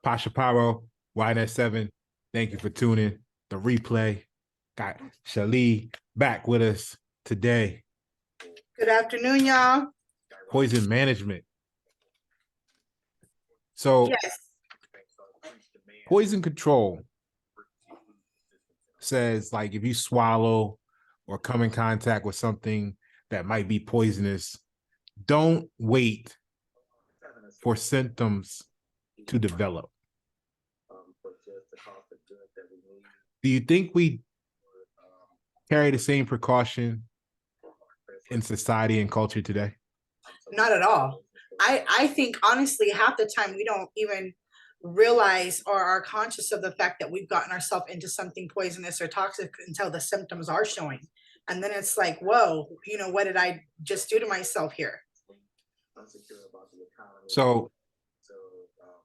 Pasha Paroh Y Net 7. Thank you for tuning. The replay. Got Shellee back with us today. Good afternoon, y'all. Poison management. So, yes. Poison control says, like, if you swallow or come in contact with something that might be poisonous, don't wait for symptoms to develop. Do you think we carry the same precaution in society and culture today? Not at all. I think honestly, half the time we don't even realize or are conscious of the fact that we've gotten ourselves into something poisonous or toxic until the symptoms are showing. And then it's like, whoa, what did I just do to myself here? So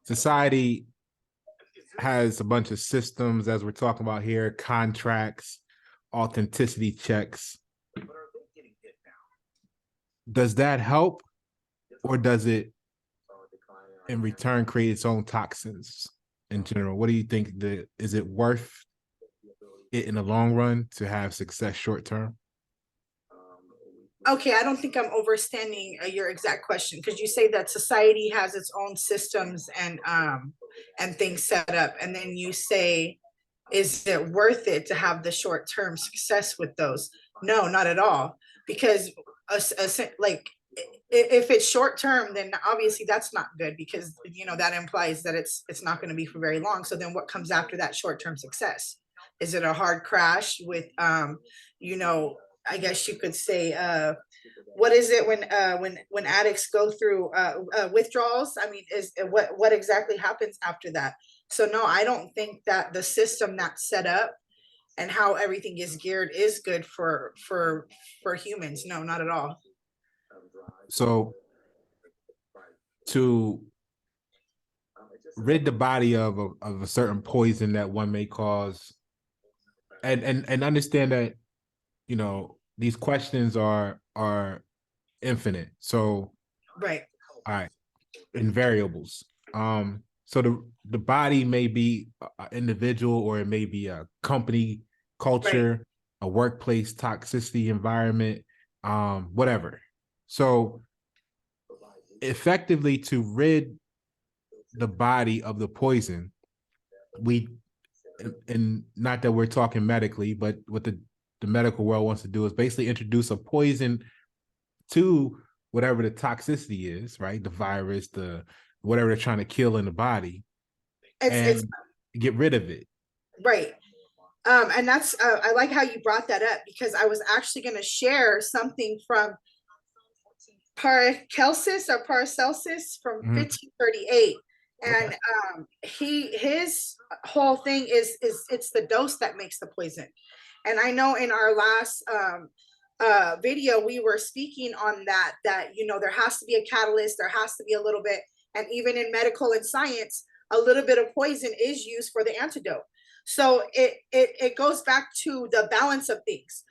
society has a bunch of systems, as we're talking about here, contracts, authenticity checks. Does that help, or does it in return create its own toxins in general? What do you think? Is it worth it in the long run to have success short term? Okay, I don't think I'm overstanding your exact question, because you say that society has its own systems and things set up, and then you say, is it worth it to have the short-term success with those? No, not at all, because like if it's short-term, then obviously that's not good, because that implies that it's not going to be for very long. So then what comes after that short-term success? Is it a hard crash with I guess you could say, what is it when addicts go through withdrawals? I mean, is what exactly happens after that? So no, I don't think that the system that's set up and how everything is geared is good for humans. No, not at all. So to rid the body of a certain poison that one may cause, and understand that these questions are infinite. So right, all right, in variables. So the body may be an individual, or it may be a company culture, right, a workplace toxicity environment, whatever. So effectively, to rid the body of the poison, and not that we're talking medically, but what the medical world wants to do is basically introduce a poison to whatever the toxicity is, right? The virus, the whatever they're trying to kill in the body, and get rid of it. Right. And that's, I like how you brought that up, because I was actually going to share something from Paracelsus from 1538. And his whole thing is it's the dose that makes the poison. And I know in our last video, we were speaking on that there has to be a catalyst, there has to be a little bit, and even in medical and science, a little bit of poison is used for the antidote. So it goes back to the balance of things.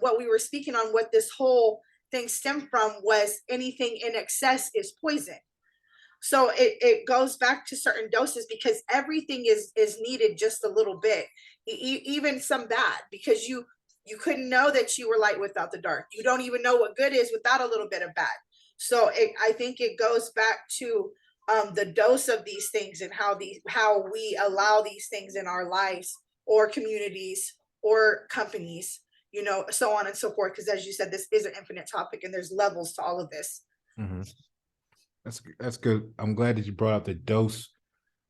What we were speaking on, what this whole thing stemmed from, was anything in excess is poison. So it goes back to certain doses, because everything is needed just a little bit, even some bad, because you couldn't know that you were light without the dark. You don't even know what good is without a little bit of bad. So I think it goes back to the dose of these things, and how we allow these things in our lives or communities or companies, so on and so forth. Because as you said, this is an infinite topic, and there's levels to all of this. Mm-hmm. That's good. I'm glad that you brought up the dose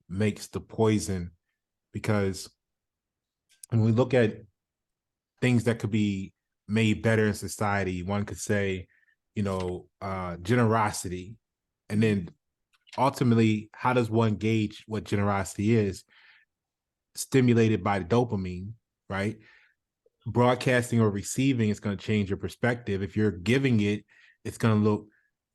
makes the poison, because when we look at things that could be made better in society, one could say, generosity. And then ultimately, how does one gauge what generosity is? Stimulated by the dopamine, right? Broadcasting or receiving is going to change your perspective. If you're giving it, it's going to look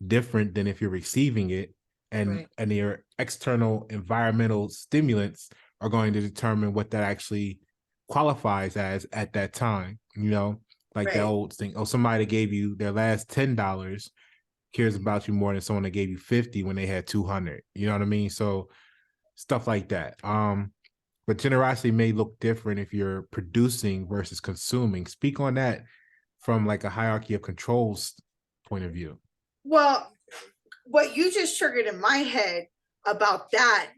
different than if you're receiving it. And right, and your external environmental stimulants are going to determine what that actually qualifies as at that time. Like right, that old thing, somebody gave you their last $10, cares about you more than someone that gave you 50 when they had 200. You know what I mean? So stuff like that. But generosity may look different if you're producing versus consuming. Speak on that from like a hierarchy of controls point of view. Well, what you just triggered in my head about that,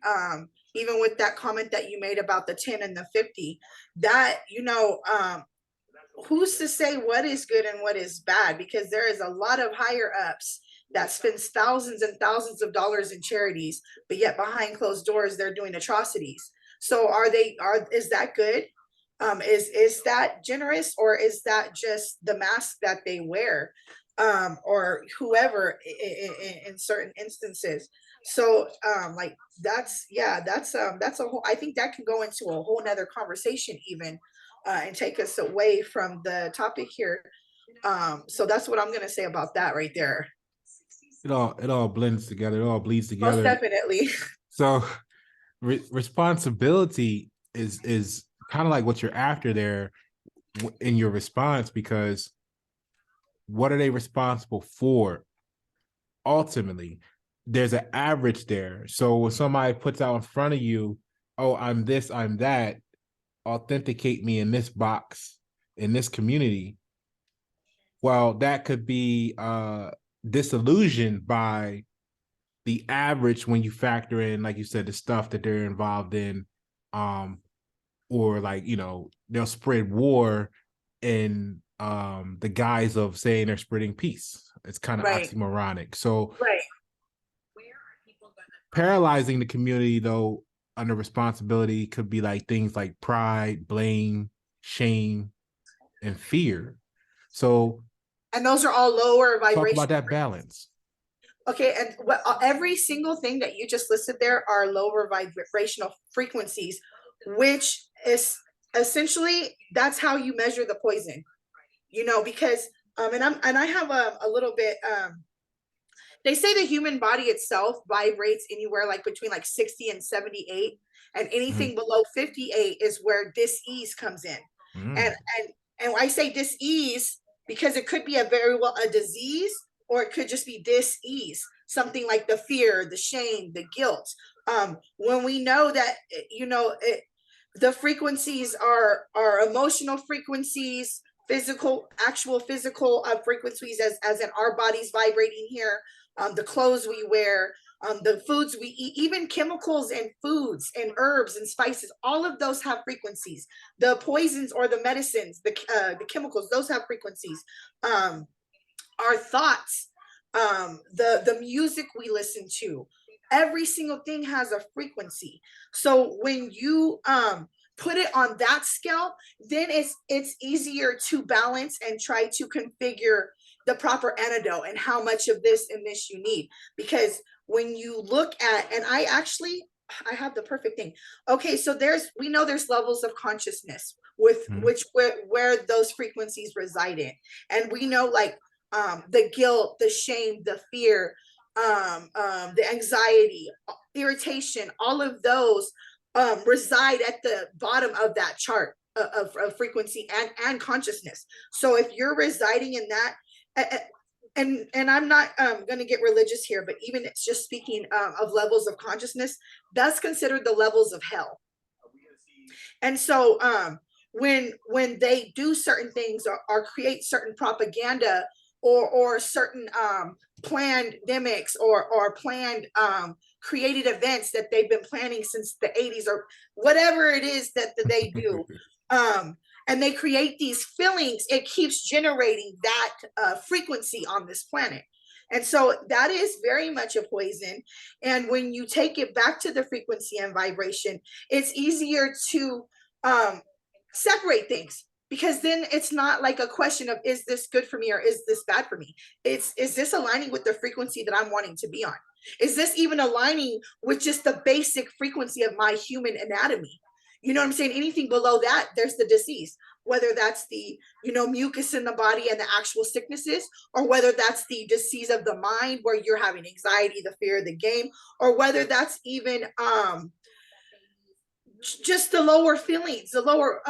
even with that comment that you made about the 10 and the 50, that, who's to say what is good and what is bad? Because there is a lot of higher ups that spends thousands and thousands of dollars in charities, but yet behind closed doors, they're doing atrocities. So is that good? Is that generous, or is that just the mask that they wear? Or whoever in certain instances. So like that's a whole, I think that can go into a whole nother conversation even, and take us away from the topic here. So that's what I'm gonna say about that right there. It all blends together. It all bleeds Most together. definitely. So responsibility is kind of like what you're after there in your response, because what are they responsible for? Ultimately, there's an average there. So when somebody puts out in front of you, oh, I'm this, I'm that, authenticate me in this box, in this community, well, that could be disillusioned by the average when you factor in, like you said, the stuff that they're involved in, or like, they'll spread war in the guise of saying they're spreading peace. It's kind of Right. oxymoronic. So Right. paralyzing the community, though, under responsibility could be like things like pride, blame, shame, and fear. So And those are all lower talk vibration. about that balance. Okay, and every single thing that you just listed there are lower vibrational frequencies, which is essentially that's how you measure the poison. Because and I have a little bit, they say the human body itself vibrates anywhere like between like 60 and 78, and anything below 58 is where dis-ease comes in. And I say dis-ease because it could be a very well a disease, or it could just be dis-ease, something like the fear, the shame, the guilt. When we know that, the frequencies are emotional frequencies, actual physical frequencies, as in our bodies vibrating here, the clothes we wear, the foods we eat, even chemicals and foods and herbs and spices, all of those have frequencies. The poisons or the medicines, the chemicals, those have frequencies. Our thoughts, the music we listen to, every single thing has a frequency. So when you put it on that scale, then it's easier to balance and try to configure the proper antidote and how much of this and this you need. Because when you look at, and I have the perfect thing. Okay, so we know there's levels of consciousness with where those frequencies reside in. And we know like the guilt, the shame, the fear, the anxiety, irritation, all of those reside at the bottom of that chart of frequency and consciousness. So if you're residing in that, and I'm not going to get religious here, but even it's just speaking of levels of consciousness, that's considered the levels of hell. And so when they do certain things, or create certain propaganda, or certain planned demics, or planned created events that they've been planning since the 80s, or whatever it is that they do, and they create these feelings, it keeps generating that frequency on this planet. And so that is very much a poison. And when you take it back to the frequency and vibration, it's easier to separate things, because then it's not like a question of, is this good for me or is this bad for me? Is this aligning with the frequency that I'm wanting to be on? Is this even aligning with just the basic frequency of my human anatomy? You know what I'm saying? Anything below that, there's the disease, whether that's the, mucus in the body and the actual sicknesses, or whether that's the disease of the mind where you're having anxiety, the fear of the game, or whether that's even just the lower feelings, the lower,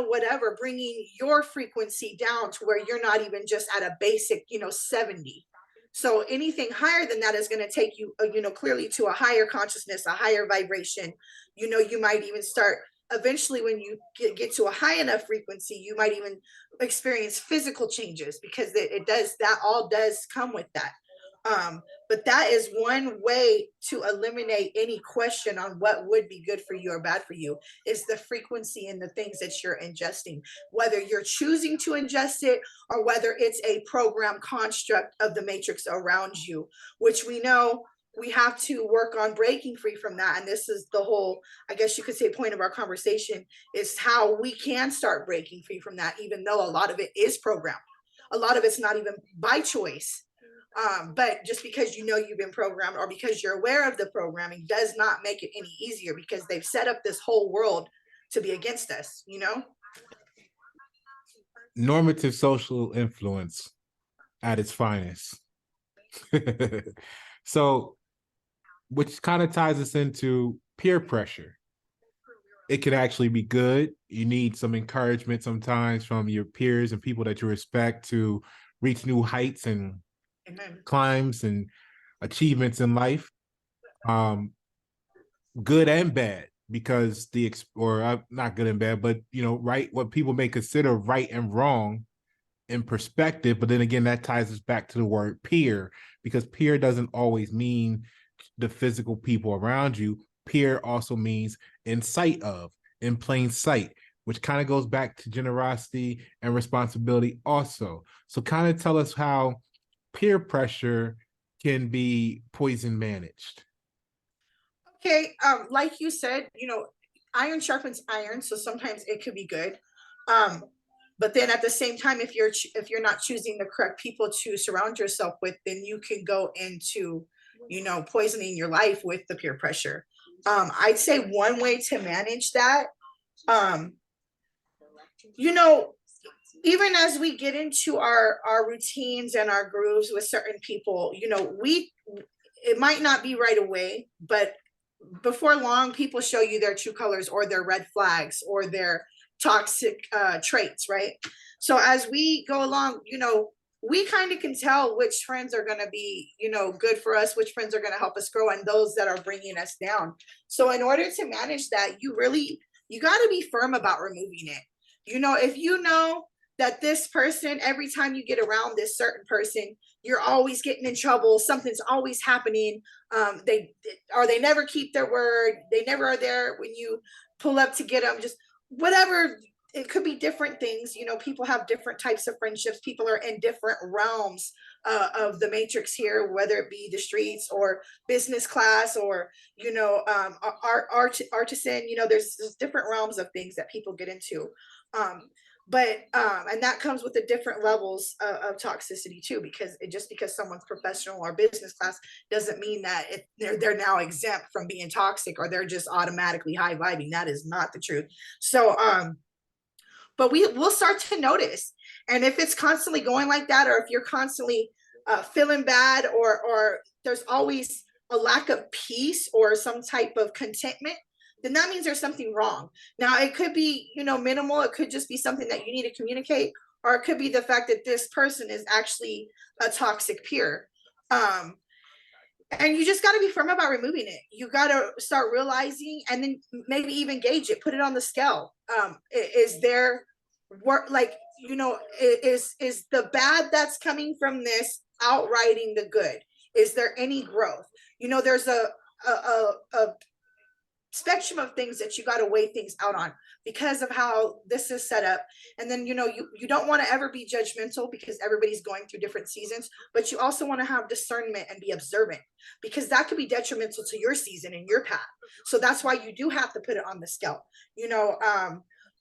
whatever, bringing your frequency down to where you're not even just at a basic, 70. So anything higher than that is going to take you, clearly to a higher consciousness, a higher vibration. You might even start eventually, when you get to a high enough frequency, you might even experience physical changes, because that all does come with that. But that is one way to eliminate any question on what would be good for you or bad for you, is the frequency and the things that you're ingesting, whether you're choosing to ingest it or whether it's a program construct of the matrix around you, which we know we have to work on breaking free from that. And this is the whole, I guess you could say, point of our conversation, is how we can start breaking free from that, even though a lot of it is programmed. A lot of it's not even by choice. But just because you've been programmed, or because you're aware of the programming, does not make it any easier, because they've set up this whole world to be against us, Normative social influence at its finest. So, which kind of ties us into peer pressure. It can actually be good. You need some encouragement sometimes from your peers and people that you respect to reach new heights and climbs and achievements in life. Good and bad, because not good and bad, but right, what people may consider right and wrong in perspective. But then again, that ties us back to the word peer, because peer doesn't always mean the physical people around you. Peer also means in sight of, in plain sight, which kind of goes back to generosity and responsibility also. So kind of tell us how peer pressure can be poison managed. Okay, like you said, iron sharpens iron, so sometimes it could be good. But then at the same time, if you're not choosing the correct people to surround yourself with, then you can go into, poisoning your life with the peer pressure. I'd say one way to manage that, even as we get into our routines and our grooves with certain people, it might not be right away, but before long, people show you their true colors, or their red flags, or their toxic traits, right? So as we go along, we kind of can tell which friends are going to be, good for us, which friends are going to help us grow, and those that are bringing us down. So in order to manage that, you got to be firm about removing it. If you know that this person, every time you get around this certain person, you're always getting in trouble, something's always happening, they never keep their word, they never are there when you pull up to get them, just whatever. It could be different things. People have different types of friendships. People are in different realms of the matrix here, whether it be the streets or business class, or artisan. There's different realms of things that people get into. And that comes with the different levels of toxicity too, because just because someone's professional or business class doesn't mean that they're now exempt from being toxic, or they're just automatically high vibing. That is not the truth. So but we'll start to notice, and if it's constantly going like that, or if you're constantly feeling bad, or there's always a lack of peace or some type of contentment, then that means there's something wrong. Now, it could be, minimal. It could just be something that you need to communicate, or it could be the fact that this person is actually a toxic peer. And you just got to be firm about removing it. You got to start realizing, and then maybe even gauge it, put it on the scale. Is there work, like, is the bad that's coming from this outriding the good? Is there any growth? There's a spectrum of things that you got to weigh things out on, because of how this is set up. And then you don't want to ever be judgmental, because everybody's going through different seasons, but you also want to have discernment and be observant, because that could be detrimental to your season and your path. So that's why you do have to put it on the scale.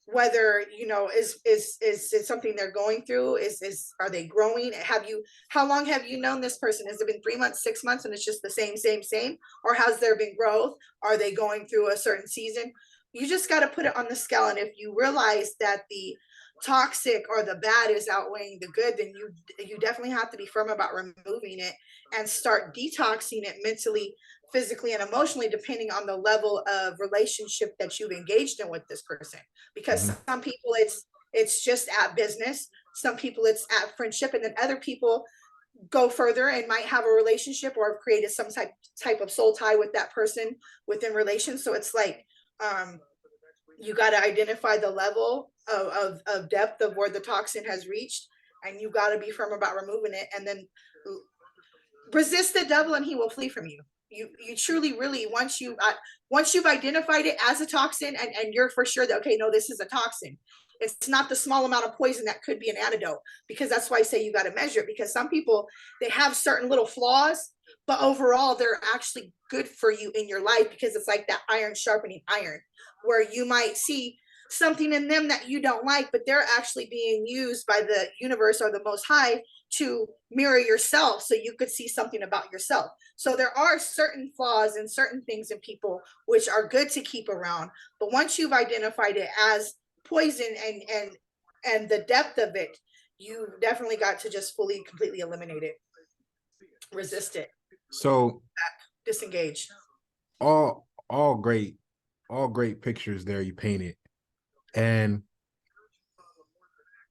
Whether is it something they're going through, are they growing? How long have you known this person? Has it been 3 months, 6 months, and it's just the same, or has there been growth? Are they going through a certain season? You just got to put it on the scale. And if you realize that the toxic or the bad is outweighing the good, then you definitely have to be firm about removing it and start detoxing it mentally, physically, and emotionally, depending on the level of relationship that you've engaged in with this person. Because some people it's just at business, some people it's at friendship, and then other people go further and might have a relationship or have created some type of soul tie with that person within relation. So it's like, you got to identify the level of depth of where the toxin has reached, and you got to be firm about removing it, and then resist the devil and he will flee from you. You truly, really, once you've identified it as a toxin, and you're for sure that, okay, no, this is a toxin, it's not the small amount of poison that could be an antidote. Because that's why I say you got to measure it, because some people, they have certain little flaws, but overall they're actually good for you in your life, because it's like that iron sharpening iron, where you might see something in them that you don't like, but they're actually being used by the universe or the most high to mirror yourself, so you could see something about yourself. So there are certain flaws and certain things in people which are good to keep around, but once you've identified it as poison and the depth of it, you definitely got to just fully, completely eliminate it, resist it, So disengage. all great, all great pictures there you painted. And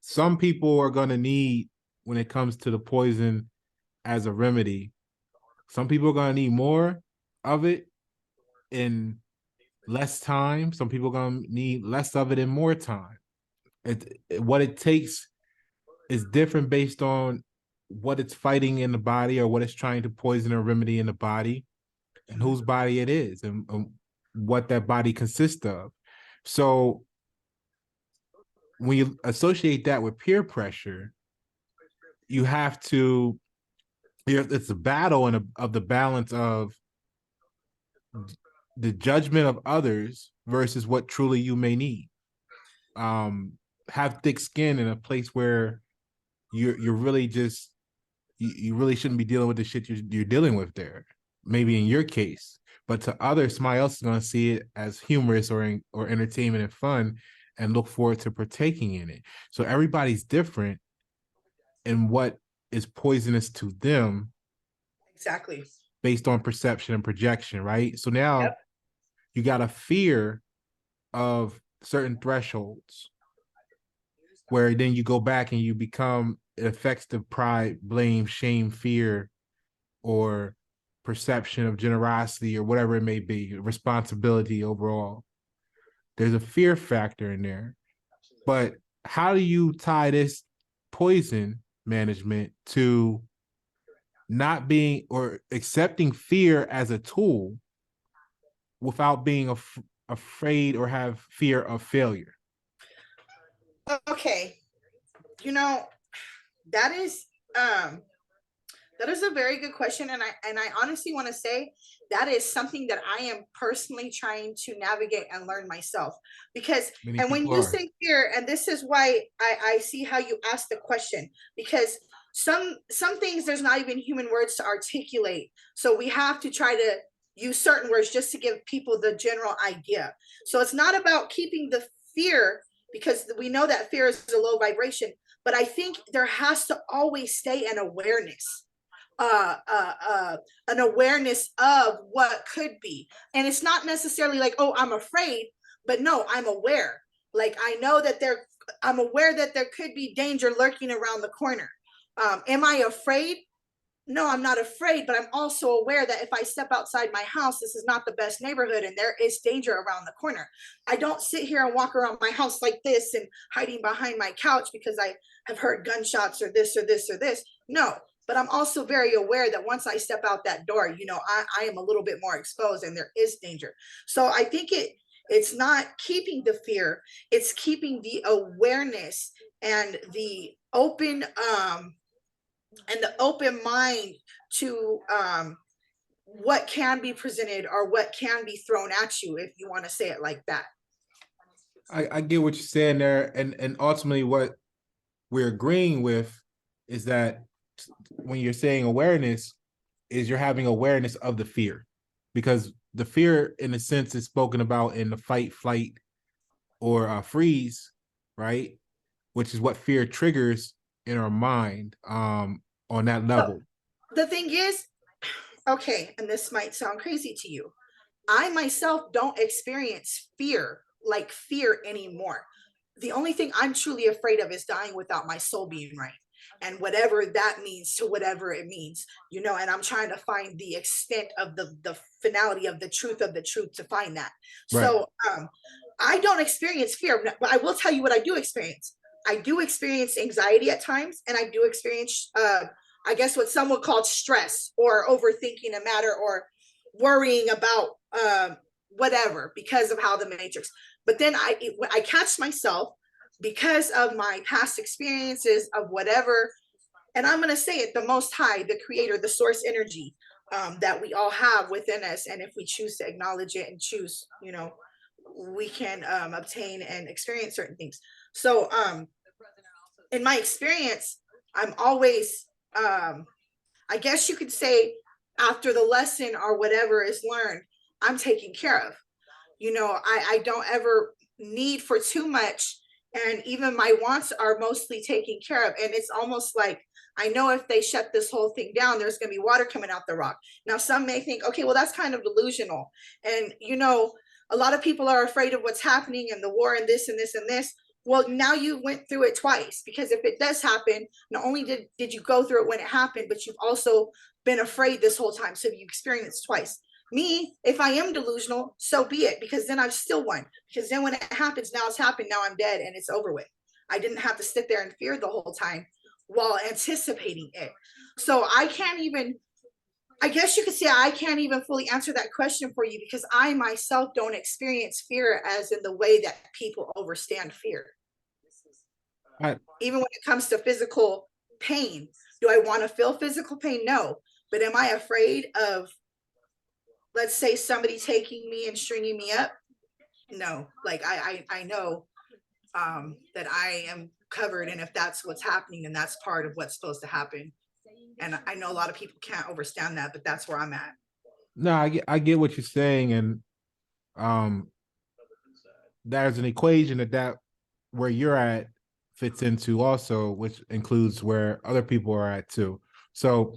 some people are going to need, when it comes to the poison as a remedy, some people are going to need more of it in less time. Some people are going to need less of it in more time. What it takes is different based on what it's fighting in the body, or what it's trying to poison or remedy in the body, and whose body it is, and what that body consists of. So when you associate that with peer pressure, you have to, it's a battle of the balance of the judgment of others versus what truly you may need. Have thick skin in a place where you're really just, you really shouldn't be dealing with the shit you're dealing with there. Maybe in your case, but to others, somebody else is going to see it as humorous or entertainment and fun, and look forward to partaking in it. So everybody's different in what is poisonous to them. Exactly. Based on perception and projection, right? So now, yep, you got a fear of certain thresholds, where then you go back and you become, it affects the pride, blame, shame, fear, or perception of generosity, or whatever it may be, responsibility overall. There's a fear factor in there. But how do you tie this poison management to not being, or accepting fear as a tool without being afraid or have fear of failure? Okay, you know, that is a very good question, and I honestly want to say that is something that I am personally trying to navigate and learn myself. Because, Many and when people you are. say fear, and this is why I see how you ask the question, because some things there's not even human words to articulate, so we have to try to use certain words just to give people the general idea. So it's not about keeping the fear, because we know that fear is a low vibration, but I think there has to always stay an awareness, uh, uh, uh, an awareness of what could be. And it's not necessarily like, oh, I'm afraid, but no, I'm aware. Like, I know that I'm aware that there could be danger lurking around the corner. Am I afraid? No, I'm not afraid, but I'm also aware that if I step outside my house, this is not the best neighborhood and there is danger around the corner. I don't sit here and walk around my house like this and hiding behind my couch because I have heard gunshots or this or this or this. No, but I'm also very aware that once I step out that door, I am a little bit more exposed and there is danger. So I think it's not keeping the fear, it's keeping the awareness and the open mind to what can be presented or what can be thrown at you, if you want to say it like that. I get what you're saying there, and ultimately what we're agreeing with is that when you're saying awareness, is you're having awareness of the fear, because the fear, in a sense, is spoken about in the fight, flight, or freeze, right? Which is what fear triggers in our mind, on that level. The thing is, okay, and this might sound crazy to you, I myself don't experience fear like fear anymore. The only thing I'm truly afraid of is dying without my soul being right. and whatever that means to whatever it means, you know, and I'm trying to find the extent of the finality of the truth to find that. Right. So I don't experience fear, but I will tell you what I do experience. I do experience anxiety at times, and I do experience, I guess, what some would call stress or overthinking a matter or worrying about whatever because of how the matrix. But then I catch myself because of my past experiences of whatever, and I'm going to say it, the Most High, the Creator, the source energy that we all have within us. And if we choose to acknowledge it and choose, you know, we can obtain and experience certain things. So in my experience, I'm always, I guess you could say, after the lesson or whatever is learned, I'm taken care of. You know, I don't ever need for too much. And even my wants are mostly taken care of. And it's almost like, I know if they shut this whole thing down, there's going to be water coming out the rock. Now, some may think, okay, well, that's kind of delusional. And, you know, a lot of people are afraid of what's happening and the war and this and this and this. Well, now you went through it twice, because if it does happen, not only did you go through it when it happened, but you've also been afraid this whole time. So you experienced twice. Me, if I am delusional, so be it, because then I've still won. Because then when it happens, now it's happened, now I'm dead and it's over with. I didn't have to sit there and fear the whole time while anticipating it. So I can't even, I guess you could say, I can't even fully answer that question for you, because I myself don't experience fear as in the way that people understand fear. I, Even when it comes to physical pain, do I want to feel physical pain? No. But am I afraid of, let's say, somebody taking me and stringing me up? No. Like I know that I am covered, and if that's what's happening, then that's part of what's supposed to happen. And I know a lot of people can't understand that, but that's where I'm at. no, I get what you're saying, and there's an equation that where you're at fits into also, which includes where other people are at too. So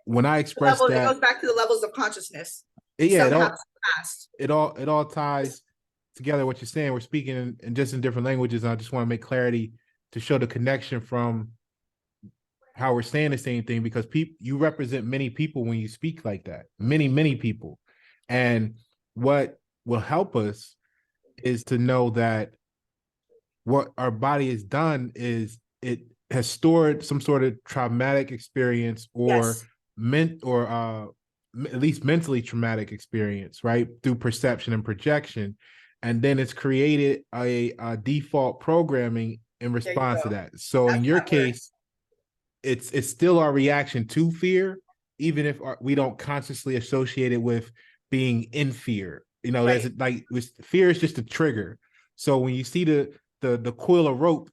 when I express It that, goes back to the levels of consciousness. yeah, it all ties together. What you're saying, we're speaking in just in different languages, and I just want to make clarity to show the connection from how we're saying the same thing, because you represent many people when you speak like that, many people. And what will help us is to know that what our body has done is it has stored some sort of traumatic experience, or at least mentally traumatic experience, right, through perception and projection, and then it's created a default programming in response to that. So in your case, it's still our reaction to fear, even if we don't consciously associate it with being in fear. You know, right. There's like fear is just a trigger. So when you see the coil of rope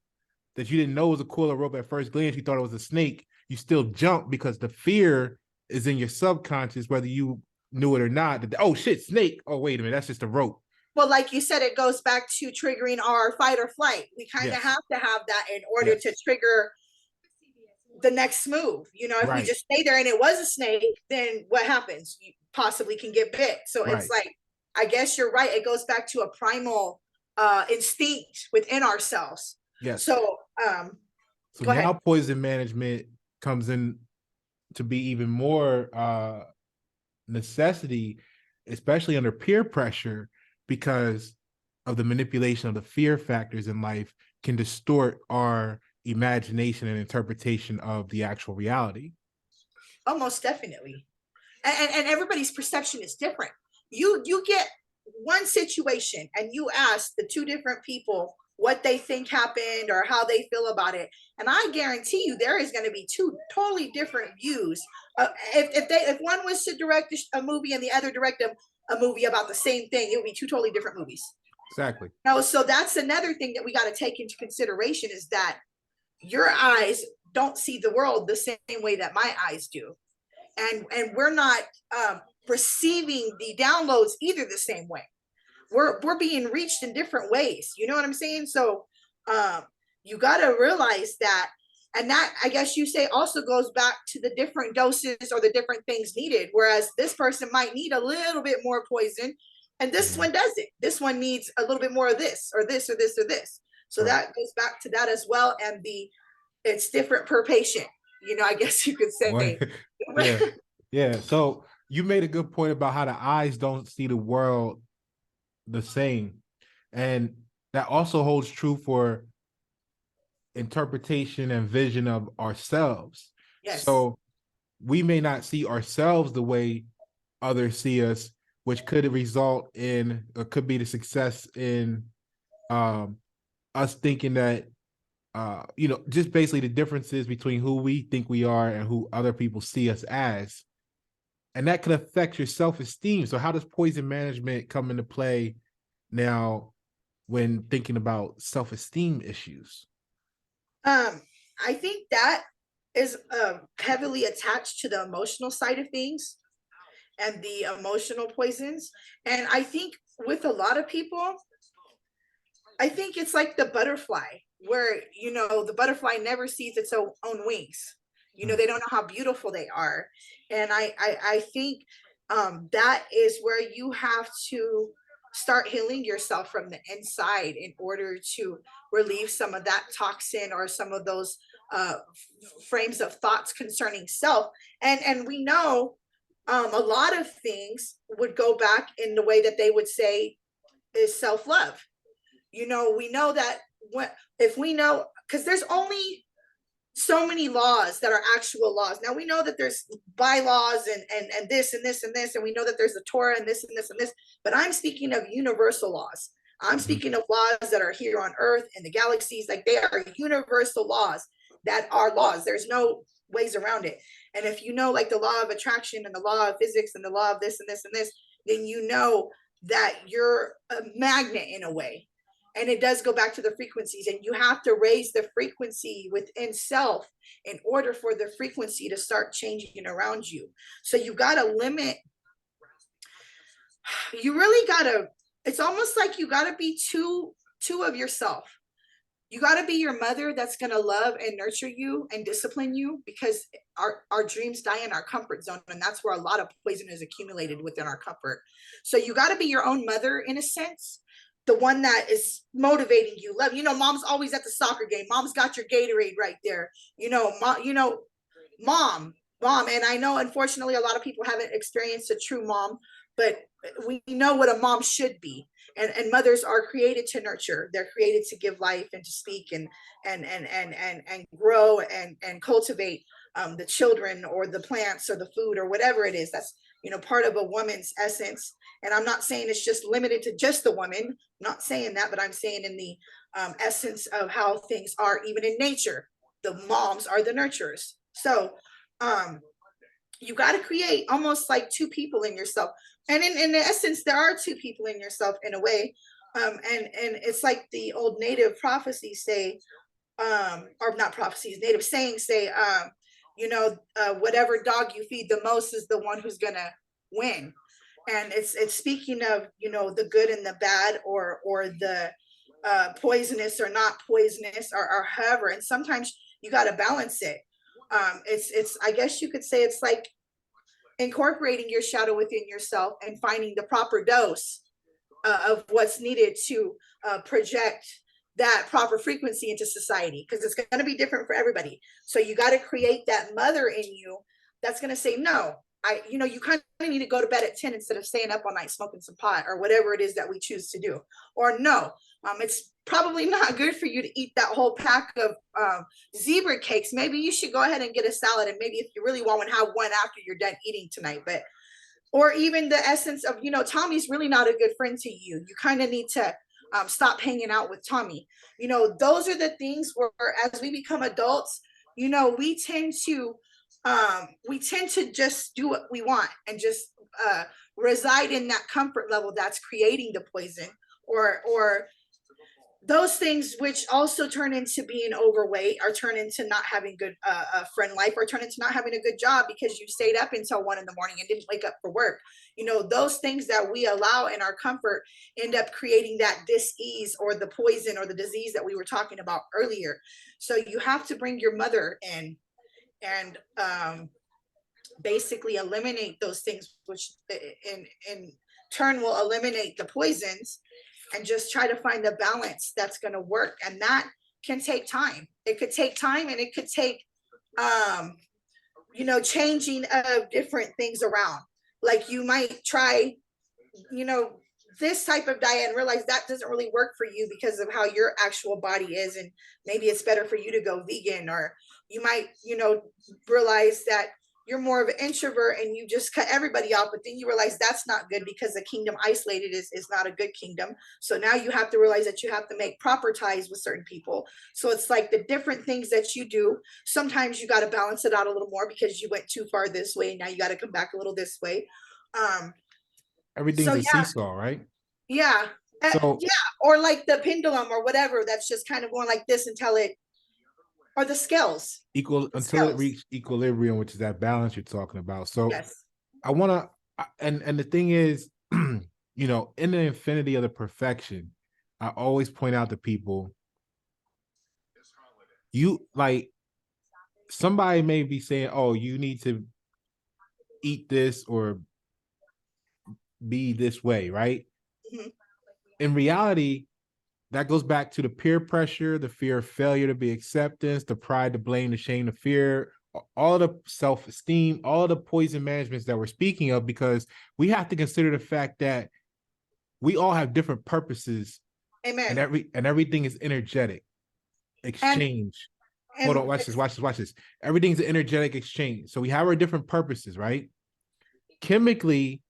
that you didn't know was a coil of rope at first glance, you thought it was a snake, you still jump because the fear is in your subconscious, whether you knew it or not. That, oh shit, snake. Oh, wait a minute, that's just a rope. Well, like you said, it goes back to triggering our fight or flight. We kind of have to have that in order to trigger the next move. You know, if we just stay there and it was a snake, then what happens? You possibly can get bit. So it's like, I guess you're right. It goes back to a primal instinct within ourselves. Yes. So so now poison management comes in to be even more necessity, especially under peer pressure, because of the manipulation of the fear factors in life can distort our imagination and interpretation of the actual reality. Oh, most definitely. And everybody's perception is different. You get one situation and you ask the two different people what they think happened or how they feel about it, and I guarantee you there is going to be two totally different views. If one was to direct a movie and the other direct a movie about the same thing, it would be two totally different movies. Exactly. No, so that's another thing that we got to take into consideration, is that your eyes don't see the world the same way that my eyes do, and we're not perceiving the downloads either the same way. We're being reached in different ways. You know what I'm saying? So you got to realize that. And that, I guess you say, also goes back to the different doses or the different things needed. Whereas this person might need a little bit more poison, and this one doesn't. This one needs a little bit more of this or this or this or this. So that goes back to that as well. And the it's different per patient, you know, I guess you could say. Yeah, yeah. So you made a good point about how the eyes don't see the world the same, and that also holds true for interpretation and vision of ourselves. Yes. So we may not see ourselves the way others see us, which could result in, or could be the success in us thinking that, just basically the differences between who we think we are and who other people see us as. And that can affect your self-esteem. So how does poison management come into play now when thinking about self-esteem issues? I think that is heavily attached to the emotional side of things and the emotional poisons. And I think with a lot of people, I think it's like the butterfly, where, you know, the butterfly never sees its own wings. You know, they don't know how beautiful they are. And I think that is where you have to start healing yourself from the inside in order to relieve some of that toxin or some of those frames of thoughts concerning self. And we know a lot of things would go back in the way that they would say is self-love. You know, we know that if we know, because there's only so many laws that are actual laws. Now we know that there's bylaws and this and this and this, and we know that there's the Torah and this and this and this, but I'm speaking of universal laws. I'm speaking of laws that are here on Earth and the galaxies. Like, they are universal laws that are laws. There's no ways around it. And if you know, like, the law of attraction and the law of physics and the law of this and this and this, then you know that you're a magnet in a way. And it does go back to the frequencies, and you have to raise the frequency within self in order for the frequency to start changing around you. So you got to limit, you really got to, it's almost like you got to be two of yourself. You got to be your mother that's going to love and nurture you and discipline you, because our dreams die in our comfort zone. And that's where a lot of poison is accumulated within our comfort. So you got to be your own mother in a sense, the one that is motivating you, love. You know, mom's always at the soccer game. Mom's got your Gatorade right there. You know, mom. And I know, unfortunately, a lot of people haven't experienced a true mom, but we know what a mom should be. And mothers are created to nurture. They're created to give life and to speak and grow and cultivate the children or the plants or the food or whatever it is. That's, you know, part of a woman's essence. And I'm not saying it's just limited to just the woman. I'm not saying that, but I'm saying in the essence of how things are, even in nature, the moms are the nurturers. So you got to create almost like two people in yourself. And in the essence, there are two people in yourself in a way. And it's like the old native prophecies say, or not prophecies, native sayings say, whatever dog you feed the most is the one who's going to win. And it's speaking of, you know, the good and the bad, or the poisonous or not poisonous, or however. And sometimes you got to balance it. It's I guess you could say it's like incorporating your shadow within yourself and finding the proper dose of what's needed to project that proper frequency into society, because it's going to be different for everybody. So you got to create that mother in you that's going to say, no, you kind of need to go to bed at 10 instead of staying up all night smoking some pot, or whatever it is that we choose to do. Or no, it's probably not good for you to eat that whole pack of zebra cakes. Maybe you should go ahead and get a salad, and maybe if you really want one, have one after you're done eating tonight. But, or even the essence of, Tommy's really not a good friend to you. You kind of need to stop hanging out with Tommy. Those are the things where, as we become adults, we tend to just do what we want and just reside in that comfort level that's creating the poison, or those things, which also turn into being overweight, or turn into not having good friend life, or turn into not having a good job because you stayed up until 1 a.m. and didn't wake up for work. Those things that we allow in our comfort end up creating that dis-ease, or the poison, or the disease that we were talking about earlier. So you have to bring your mother in and basically eliminate those things, which in turn will eliminate the poisons, and just try to find the balance that's going to work. And that can take time. It could take time, and it could take changing of different things around. Like you might try, this type of diet and realize that doesn't really work for you because of how your actual body is, and maybe it's better for you to go vegan. Or you might realize that you're more of an introvert and you just cut everybody off, but then you realize that's not good because the kingdom isolated is not a good kingdom. So now you have to realize that you have to make proper ties with certain people. So it's like the different things that you do, sometimes you got to balance it out a little more because you went too far this way, now you got to come back a little this way. Everything's So a yeah, seesaw, right? yeah. So Yeah, or like the pendulum or whatever, that's just kind of going like this until it, or the scales. The until it scales. reached equilibrium, which is that balance you're talking about. So Yes. I want to, and the thing is, in the infinity of the perfection, I always point out to people, you like, somebody may be saying, oh, you need to eat this or be this way, right? Mm-hmm. In reality, that goes back to the peer pressure, the fear of failure to be acceptance, the pride, the blame, the shame, the fear, all the self-esteem, all the poison managements that we're speaking of, because we have to consider the fact that we all have different purposes. Amen. And everything is energetic And exchange. Hold and on, watch this. Everything's an energetic exchange. So we have our different purposes, right? Chemically,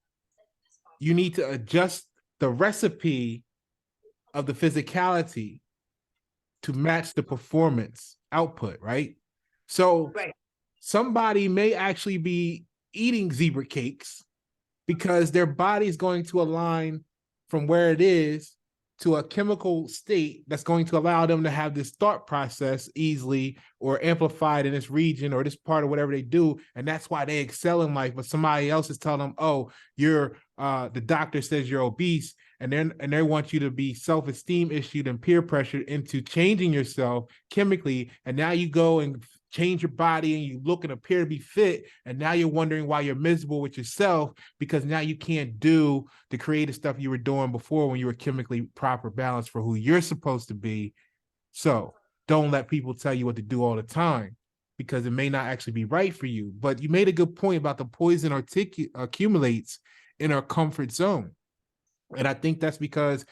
you need to adjust the recipe of the physicality to match the performance output, right? So right. somebody may actually be eating zebra cakes because their body is going to align from where it is to a chemical state that's going to allow them to have this thought process easily or amplified in this region or this part of whatever they do. And that's why they excel in life. But somebody else is telling them, oh, you're the doctor says you're obese, and then they want you to be self-esteem issued and peer pressured into changing yourself chemically. And now you go and change your body and you look and appear to be fit, and now you're wondering why you're miserable with yourself because now you can't do the creative stuff you were doing before when you were chemically proper balance for who you're supposed to be. So don't let people tell you what to do all the time because it may not actually be right for you. But you made a good point about the poison accumulates in our comfort zone. And I think that's because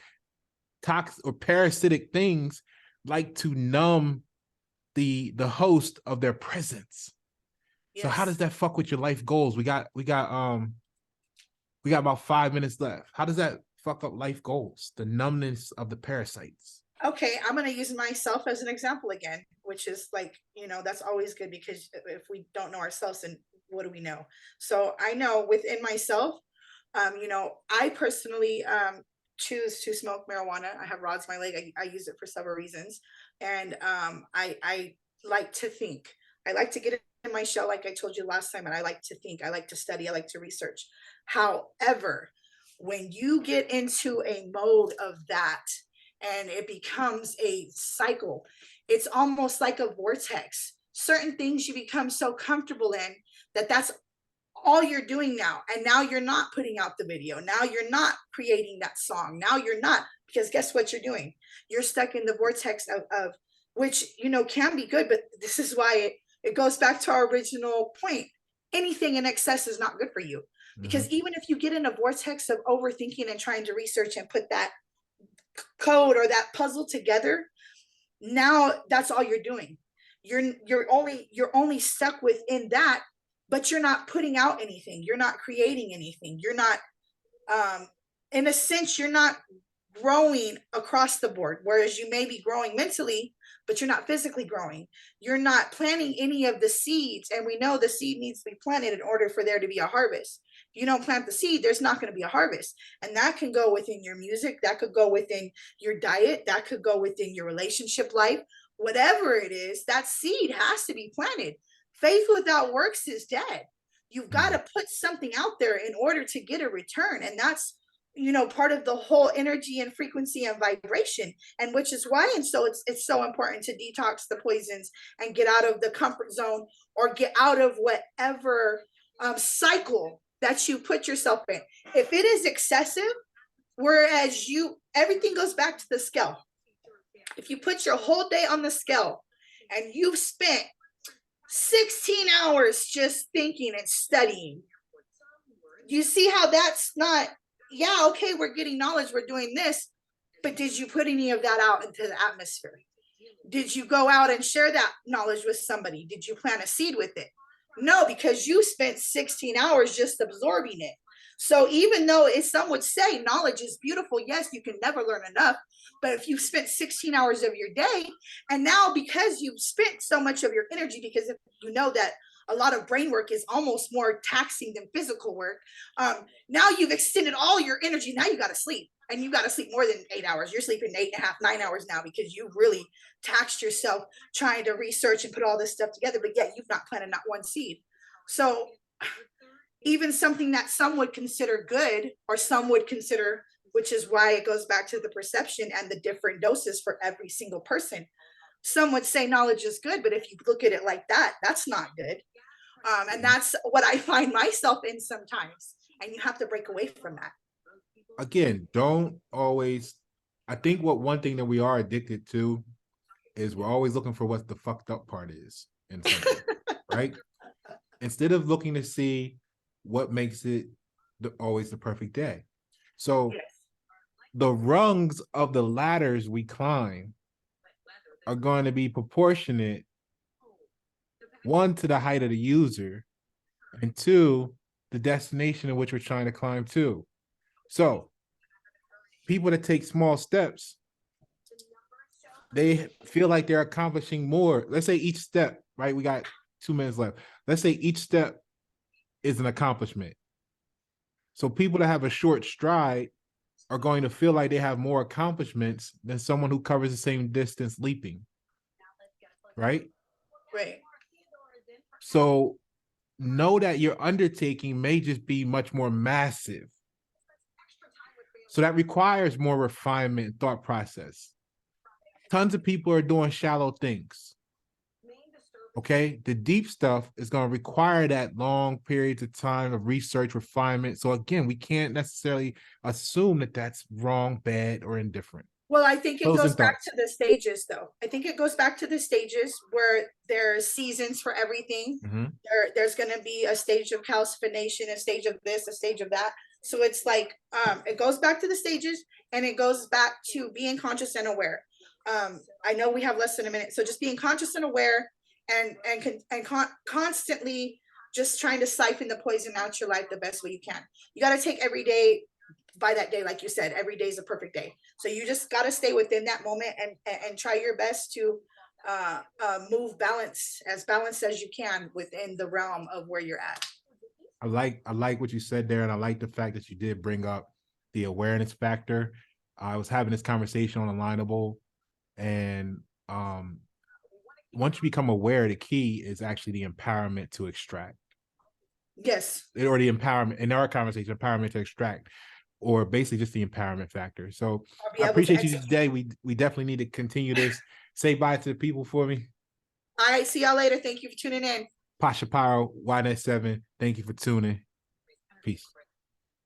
toxic or parasitic things like to numb the host of their presence. Yes. So how does that fuck with your life goals? We got about 5 minutes left. How does that fuck up life goals? The numbness of the parasites. Okay, I'm going to use myself as an example again, which is like, that's always good because if we don't know ourselves, then what do we know? So I know within myself, I personally choose to smoke marijuana. I have rods in my leg. I use it for several reasons. And I like to think. I like to get in my shell, like I told you last time, and I like to think. I like to study. I like to research. However, when you get into a mode of that, and it becomes a cycle, it's almost like a vortex. Certain things you become so comfortable in that's all you're doing now. And now you're not putting out the video. Now you're not creating that song. Now you're not, because guess what you're doing? You're stuck in the vortex of which, can be good, but this is why it goes back to our original point. Anything in excess is not good for you. Because even if you get in a vortex of overthinking and trying to research and put that code or that puzzle together, now that's all you're doing. You're only stuck within that, but you're not putting out anything. You're not creating anything. You're not, in a sense, you're not growing across the board. Whereas you may be growing mentally, but you're not physically growing. You're not planting any of the seeds. And we know the seed needs to be planted in order for there to be a harvest. If you don't plant the seed, there's not going to be a harvest. And that can go within your music. That could go within your diet. That could go within your relationship life. Whatever it is, that seed has to be planted. Faith without works is dead. You've got to put something out there in order to get a return. And that's, part of the whole energy and frequency and vibration. And which is why, and so it's so important to detox the poisons and get out of the comfort zone or get out of whatever cycle that you put yourself in. If it is excessive, whereas everything goes back to the scale. If you put your whole day on the scale and you've spent 16 hours just thinking and studying, you see how that's not, yeah, okay, we're getting knowledge, we're doing this, but did you put any of that out into the atmosphere? Did you go out and share that knowledge with somebody? Did you plant a seed with it? No, because you spent 16 hours just absorbing it. So even though some would say knowledge is beautiful, yes, you can never learn enough. But if you've spent 16 hours of your day, and now because you've spent so much of your energy, because if you know that a lot of brain work is almost more taxing than physical work, now you've extended all your energy. Now you got to sleep, and you got to sleep more than 8 hours. You're sleeping 8.5, 9 hours now because you really taxed yourself trying to research and put all this stuff together, but yet you've not planted not one seed. So even something that some would consider good, or some would consider, which is why it goes back to the perception and the different doses for every single person. Some would say knowledge is good, but if you look at it like that, that's not good. And that's what I find myself in sometimes. And you have to break away from that. Again, don't always, I think one thing that we are addicted to is we're always looking for what the fucked up part is in something, right? Instead of looking to see what makes it always the perfect day. So yes, the rungs of the ladders we climb are going to be proportionate, one, to the height of the user, and two, the destination in which we're trying to climb to. So people that take small steps, they feel like they're accomplishing more. Let's say each step, right? We got 2 minutes left. Let's say each step is an accomplishment. So people that have a short stride are going to feel like they have more accomplishments than someone who covers the same distance leaping. Right? Right. So know that your undertaking may just be much more massive. So that requires more refinement and thought process. Tons of people are doing shallow things. Okay, the deep stuff is going to require that long periods of time of research, refinement. So again, we can't necessarily assume that that's wrong, bad, or indifferent. Well, I think it goes back to the stages, though. I think it goes back to the stages where there's seasons for everything. Mm-hmm. There's going to be a stage of calcification, a stage of this, a stage of that. So it's like it goes back to the stages, and it goes back to being conscious and aware. I know we have less than a minute, so just being conscious and aware, and constantly just trying to siphon the poison out your life the best way you can. You got to take every day by that day, like you said, every day is a perfect day. So you just got to stay within that moment and try your best to move balanced as you can within the realm of where you're at. I like what you said there, and I like the fact that you did bring up the awareness factor. I was having this conversation on Alignable, and once you become aware, the key is actually the empowerment to extract. Yes. Or the empowerment in our conversation, empowerment to extract, or basically just the empowerment factor. So I appreciate you today. We definitely need to continue this. Say bye to the people for me. All right. See y'all later. Thank you for tuning in. Pasha Paroh Y Net 7. Thank you for tuning. Peace.